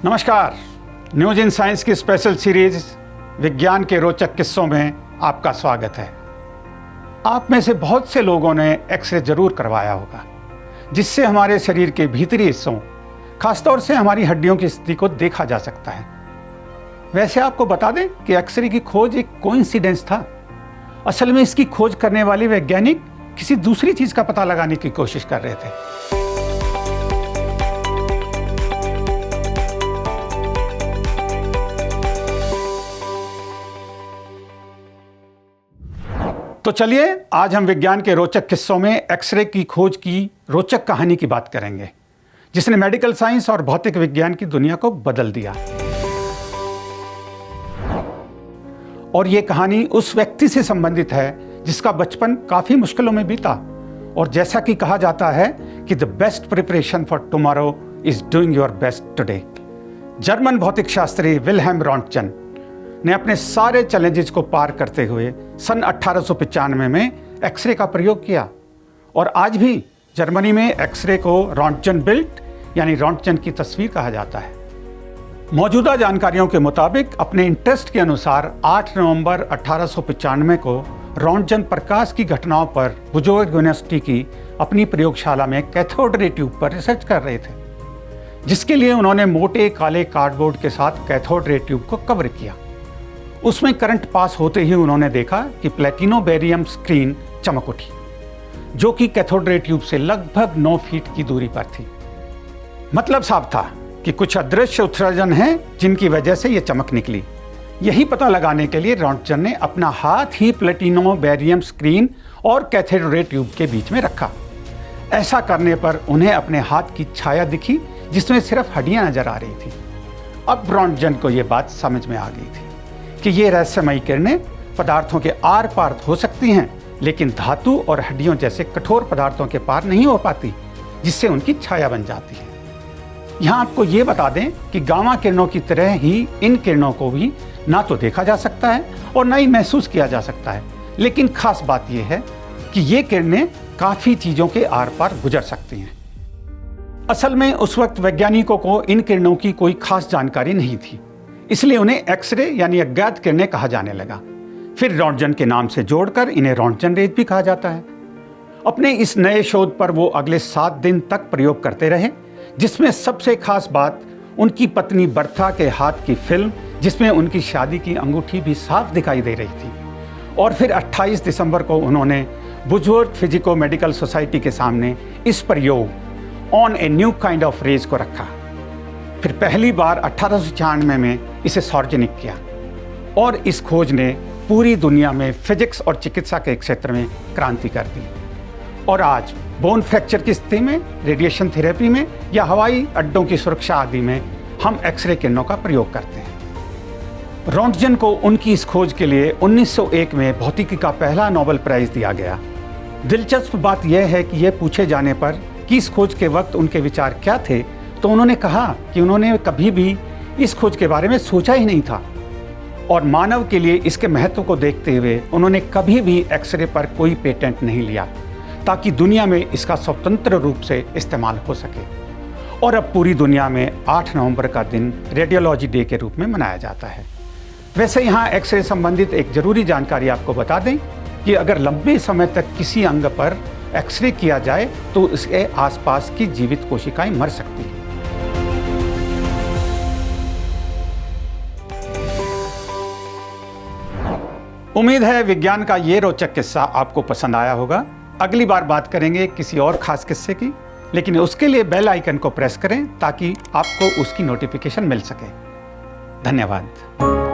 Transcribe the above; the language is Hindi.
नमस्कार। न्यूज इन साइंस की स्पेशल सीरीज विज्ञान के रोचक किस्सों में आपका स्वागत है। आप में से बहुत से लोगों ने एक्सरे जरूर करवाया होगा, जिससे हमारे शरीर के भीतरी हिस्सों, खासतौर से हमारी हड्डियों की स्थिति को देखा जा सकता है। वैसे आपको बता दें कि एक्सरे की खोज एक कोइंसिडेंस था। असल में इसकी खोज करने वाले वैज्ञानिक किसी दूसरी चीज का पता लगाने की कोशिश कर रहे थे। तो चलिए आज हम विज्ञान के रोचक किस्सों में एक्सरे की खोज की रोचक कहानी की बात करेंगे, जिसने मेडिकल साइंस और भौतिक विज्ञान की दुनिया को बदल दिया। और ये कहानी उस व्यक्ति से संबंधित है जिसका बचपन काफी मुश्किलों में बीता, और जैसा कि कहा जाता है कि the best preparation for tomorrow is doing your best today. German भौतिक शास्त्री विल्हेम रॉन्टजन ने अपने सारे चैलेंजेस को पार करते हुए सन 1895 में एक्सरे का प्रयोग किया, और आज भी जर्मनी में एक्सरे को रॉन्टजन बिल्ट यानी रॉन्टजन की तस्वीर कहा जाता है। मौजूदा जानकारियों के मुताबिक अपने इंटरेस्ट के अनुसार 8 नवंबर 1895 को रॉन्टजन प्रकाश की घटनाओं पर वुर्ज़बर्ग यूनिवर्सिटी की अपनी प्रयोगशाला में कैथोड रे ट्यूब पर रिसर्च कर रहे थे, जिसके लिए उन्होंने मोटे काले कार्डबोर्ड के साथ कैथोड रे ट्यूब को कवर किया। उसमें करंट पास होते ही उन्होंने देखा कि प्लेटिनो बेरियम स्क्रीन चमक उठी, जो कि कैथोड रे ट्यूब से लगभग 9 फीट की दूरी पर थी। मतलब साफ था कि कुछ अदृश्य उत्सर्जन है जिनकी वजह से यह चमक निकली। यही पता लगाने के लिए रॉन्टजन ने अपना हाथ ही प्लेटिनो बेरियम स्क्रीन और कैथोड रे ट्यूब के बीच में रखा। ऐसा करने पर उन्हें अपने हाथ की छाया दिखी, जिसमें सिर्फ हड्डियां नजर आ रही थी। अब रॉन्टजन को यह बात समझ में आ गई थी कि ये रहस्यमयी किरणें पदार्थों के आर पार हो सकती हैं, लेकिन धातु और हड्डियों जैसे कठोर पदार्थों के पार नहीं हो पाती, जिससे उनकी छाया बन जाती है। यहाँ आपको ये बता दें कि गामा किरणों की तरह ही इन किरणों को भी ना तो देखा जा सकता है और ना ही महसूस किया जा सकता है, लेकिन खास बात यह है कि ये किरणें काफ़ी चीज़ों के आर पार गुजर सकती हैं। असल में उस वक्त वैज्ञानिकों को इन किरणों की कोई खास जानकारी नहीं थी, इसलिए उन्हें एक्सरे यानी अज्ञात किरणें कहा जाने लगा। फिर रॉन्टजन के नाम से जोड़कर इन्हें रॉन्टजन रेज भी कहा जाता है। अपने इस नए शोध पर वो अगले 7 दिन तक प्रयोग करते रहे, जिसमें सबसे खास बात उनकी पत्नी बर्था के हाथ की फिल्म, जिसमें उनकी शादी की अंगूठी भी साफ दिखाई दे रही थी। और फिर 28 दिसंबर को उन्होंने वुर्ज़बर्ग फिजिको मेडिकल सोसाइटी के सामने इस प्रयोग on a new kind of rays को रखा। फिर पहली बार 1896 में इसे सार्वजनिक किया, और इस खोज ने पूरी दुनिया में फिजिक्स और चिकित्सा के क्षेत्र में क्रांति कर दी। और आज बोन फ्रैक्चर की स्थिति में, रेडिएशन थेरेपी में या हवाई अड्डों की सुरक्षा आदि में हम एक्सरे किरणों का प्रयोग करते हैं। रॉन्टजन को उनकी इस खोज के लिए 1901 में भौतिकी का पहला नोबेल प्राइज दिया गया। दिलचस्प बात यह है कि यह पूछे जाने पर कि इस खोज के वक्त उनके विचार क्या थे, तो उन्होंने कहा कि उन्होंने कभी भी इस खोज के बारे में सोचा ही नहीं था, और मानव के लिए इसके महत्व को देखते हुए उन्होंने कभी भी एक्सरे पर कोई पेटेंट नहीं लिया, ताकि दुनिया में इसका स्वतंत्र रूप से इस्तेमाल हो सके। और अब पूरी दुनिया में 8 नवंबर का दिन रेडियोलॉजी डे के रूप में मनाया जाता है। वैसे यहाँ एक्सरे संबंधित एक जरूरी जानकारी आपको बता दें कि अगर लंबे समय तक किसी अंग पर एक्सरे किया जाए तो इसके आसपास की जीवित कोशिकाएं मर सकती हैं। उम्मीद है विज्ञान का ये रोचक किस्सा आपको पसंद आया होगा। अगली बार बात करेंगे किसी और खास किस्से की, लेकिन उसके लिए बेल आइकन को प्रेस करें ताकि आपको उसकी नोटिफिकेशन मिल सके। धन्यवाद।